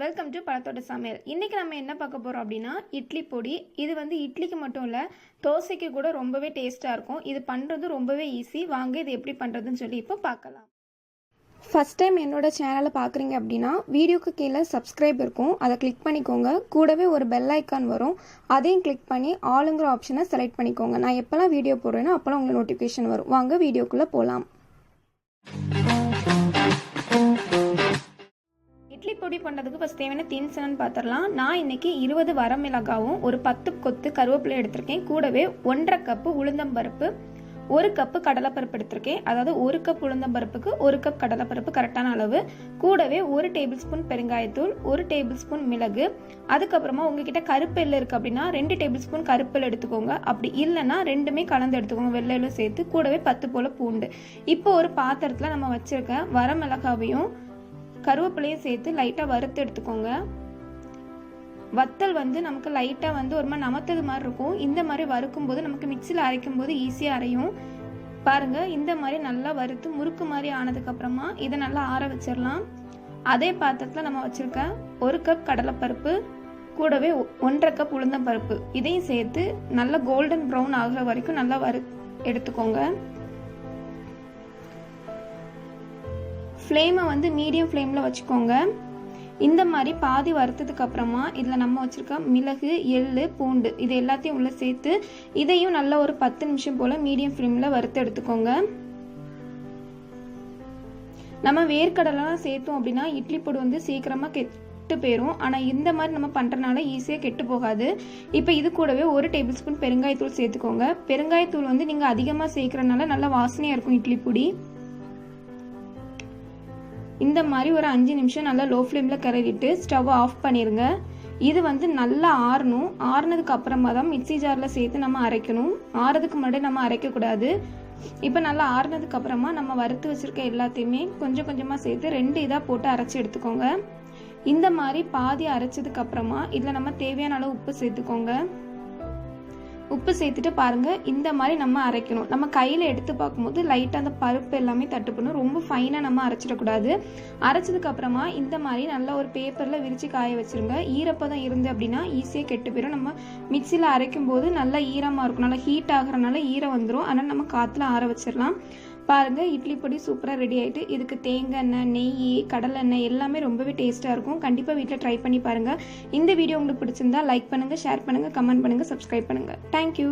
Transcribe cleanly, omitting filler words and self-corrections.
Welcome to பழத்தோட சமையல். இன்றைக்கி நம்ம என்ன பார்க்க போகிறோம் அப்படின்னா இட்லி பொடி. இது வந்து இட்லிக்கு மட்டும் இல்லை, தோசைக்கு கூட ரொம்பவே டேஸ்ட்டாக இருக்கும். இது பண்ணுறது ரொம்பவே ஈஸி. வாங்க இது எப்படி பண்ணுறதுன்னு சொல்லி இப்போ பார்க்கலாம். ஃபஸ்ட் டைம் என்னோட சேனலை பார்க்குறீங்க அப்படின்னா வீடியோக்கு கீழே சப்ஸ்கிரைப் இருக்கும், அதை கிளிக் பண்ணிக்கோங்க. கூடவே ஒரு பெல் ஐக்கான் வரும், அதையும் கிளிக் பண்ணி ஆளுங்கிற ஆப்ஷனை செலக்ட் பண்ணிக்கோங்க. நான் எப்போல்லாம் வீடியோ போடுறேனோ அப்போல்லாம் உங்களுக்கு நோட்டிஃபிகேஷன் வரும். வாங்க வீடியோக்குள்ளே போகலாம். இட்லி பொடி பண்ணுறதுக்கு ஃபஸ்ட் தேவையான திங்ஸ் என்னன்னு பார்த்துடலாம். நான் இன்றைக்கி 20 வரமிளகாவும் ஒரு 10 கொத்து கருவேப்பிலை எடுத்திருக்கேன். கூடவே 1.5 கப்பு உளுந்தம்பருப்பு, 1 கப்பு கடலைப்பருப்பு எடுத்திருக்கேன். அதாவது 1 கப் உளுந்தம்பருப்புக்கு 1 கப் கடலைப்பருப்பு கரெக்டான அளவு. கூடவே 1 டேபிள் ஸ்பூன் பெருங்காயத்தூள், 1 டேபிள் ஸ்பூன் மிளகு. அதுக்கப்புறமா உங்ககிட்ட கருப்பெல்லு இருக்குது அப்படின்னா 2 டேபிள் ஸ்பூன் கருப்பெல்லு எடுத்துக்கோங்க. அப்படி இல்லைன்னா ரெண்டுமே கலந்து எடுத்துக்கோங்க, வெள்ளையிலும் சேர்த்து. கூடவே 10 போல் பூண்டு. இப்போ ஒரு பாத்திரத்தில் நம்ம வச்சுருக்க வரமிளகாவையும் கருவேப்பிலையும் சேர்த்து லைட்டாக வறுத்து எடுத்துக்கோங்க. வத்தல் வந்து நமக்கு லைட்டாக வந்து ஒரு மாதிரி நமத்தது மாதிரி இருக்கும். இந்த மாதிரி வறுக்கும் போது நமக்கு மிக்சியில் அரைக்கும் போது ஈஸியாக அரையும். பாருங்கள், இந்த மாதிரி நல்லா வறுத்து முறுக்கு மாதிரி ஆனதுக்கப்புறமா இதை நல்லா ஆற வச்சிடலாம். அதே பாத்திரத்தில் நம்ம வச்சுருக்க 1 கப் கடலைப்பருப்பு, கூடவே 1.5 கப் உளுந்தம்பருப்பு, இதையும் சேர்த்து நல்லா கோல்டன் ப்ரௌன் ஆகிற வரைக்கும் நல்லா எடுத்துக்கோங்க. ஃப்ளேமை வந்து மீடியம் ஃப்ளேமில் வச்சுக்கோங்க. இந்த மாதிரி பாதி வறுத்ததுக்கு அப்புறமா இதில் நம்ம வச்சுருக்க மிளகு, எள்ளு, பூண்டு இது எல்லாத்தையும் உள்ளே சேர்த்து இதையும் நல்லா ஒரு 10 நிமிஷம் போல் மீடியம் ஃப்ளேமில் வறுத்து எடுத்துக்கோங்க. நம்ம வேர்க்கடலாம் சேர்த்தோம் அப்படின்னா இட்லி பொடி வந்து சீக்கிரமாக கெட்டு போயிடும். ஆனால் இந்த மாதிரி நம்ம பண்ணுறதுனால ஈஸியாக கெட்டு போகாது. இப்போ இது கூடவே 1 டேபிள் ஸ்பூன் பெருங்காயத்தூள் சேர்த்துக்கோங்க. பெருங்காயத்தூள் வந்து நீங்கள் அதிகமாக சேர்க்குறதுனால நல்லா வாசனையாக இருக்கும் இட்லி பொடி. இந்த மாதிரி ஒரு 5 நிமிஷம் நல்லா லோ ஃப்ளேமில் கிளறிட்டு ஸ்டவ் ஆஃப் பண்ணிடுங்க. இது வந்து நல்லா ஆறணும். ஆறுனதுக்கு அப்புறமா தான் மிக்சி ஜாரில் சேர்த்து நம்ம அரைக்கணும். ஆறதுக்கு முன்னாடி நம்ம அரைக்கக்கூடாது. இப்போ நல்லா ஆறுனதுக்கு அப்புறமா நம்ம வறுத்து வச்சுருக்க எல்லாத்தையுமே கொஞ்சம் கொஞ்சமாக சேர்த்து 2 இதாக போட்டு அரைச்சி எடுத்துக்கோங்க. இந்த மாதிரி பாதி அரைச்சதுக்கு அப்புறமா இதில் நம்ம தேவையான அளவு உப்பு சேர்த்துக்கோங்க. உப்பு சேர்த்துட்டு பாருங்கள், இந்த மாதிரி நம்ம அரைக்கணும். நம்ம கையில் எடுத்து பார்க்கும்போது லைட்டாக அந்த பருப்பு எல்லாமே தட்டுப்படணும். ரொம்ப ஃபைனாக நம்ம அரைச்சிடக்கூடாது. அரைச்சதுக்கு அப்புறமா இந்த மாதிரி நல்லா ஒரு பேப்பரில் விரித்து காய வச்சுருங்க. ஈரப்பதம் இருந்து அப்படின்னா ஈஸியாக கெட்டு போயிடும். நம்ம மிக்சியில் அரைக்கும் போது நல்லா ஈரமாக இருக்கும், நல்லா ஹீட் ஆகிறனால ஈரம் வந்துடும். அதனால் நம்ம காற்றுல ஆற வச்சிடலாம். பாருங்கள், இட்லி பொடி சூப்பராக ரெடி ஆகிட்டு. இதுக்கு தேங்காய் எண்ணெய், நெய், கடலை எண்ணெய் எல்லாமே ரொம்பவே டேஸ்ட்டாக இருக்கும். கண்டிப்பாக வீட்டில் ட்ரை பண்ணி பாருங்கள். இந்த வீடியோ உங்களுக்கு பிடிச்சிருந்தா லைக் பண்ணுங்கள், ஷேர் பண்ணுங்கள், கமெண்ட் பண்ணுங்கள், சப்ஸ்கிரைப் பண்ணுங்கள். தேங்க்யூ.